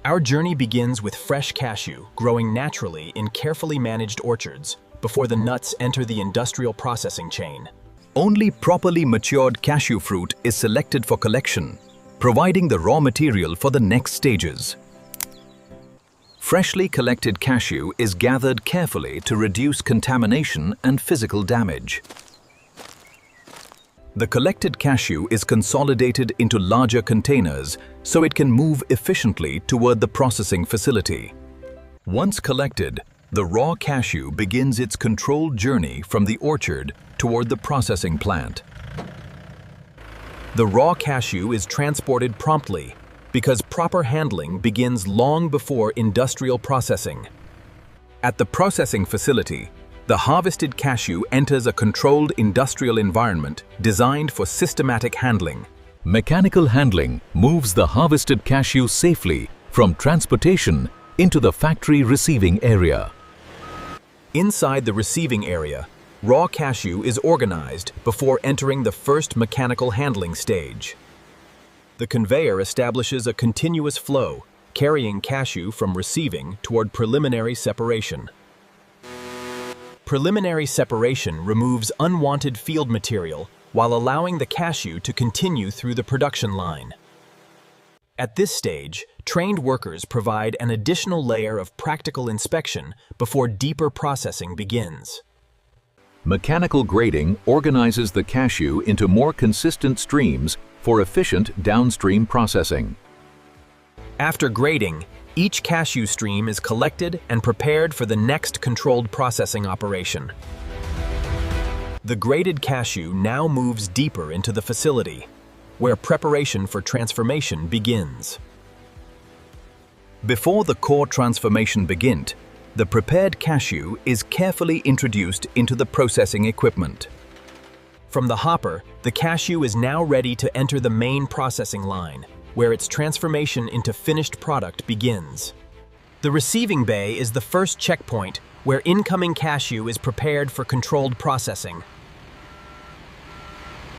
Our journey begins with fresh cashew growing naturally in carefully managed orchards before the nuts enter the industrial processing chain. Only properly matured cashew fruit is selected for collection, providing the raw material for the next stages. Freshly collected cashew is gathered carefully to reduce contamination and physical damage. The collected cashew is consolidated into larger containers so it can move efficiently toward the processing facility. Once collected, the raw cashew begins its controlled journey from the orchard toward the processing plant. The raw cashew is transported promptly because proper handling begins long before industrial processing. At the processing facility, the harvested cashew enters a controlled industrial environment designed for systematic handling. Mechanical handling moves the harvested cashew safely from transportation into the factory receiving area. Inside the receiving area, raw cashew is organized before entering the first mechanical handling stage. The conveyor establishes a continuous flow, carrying cashew from receiving toward preliminary separation. Preliminary separation removes unwanted field material while allowing the cashew to continue through the production line. At this stage, trained workers provide an additional layer of practical inspection before deeper processing begins. Mechanical grading organizes the cashew into more consistent streams for efficient downstream processing. After grading, each cashew stream is collected and prepared for the next controlled processing operation. The graded cashew now moves deeper into the facility, where preparation for transformation begins. Before the core transformation begins, the prepared cashew is carefully introduced into the processing equipment. From the hopper, the cashew is now ready to enter the main processing line, where its transformation into finished product begins. The receiving bay is the first checkpoint where incoming cashew is prepared for controlled processing.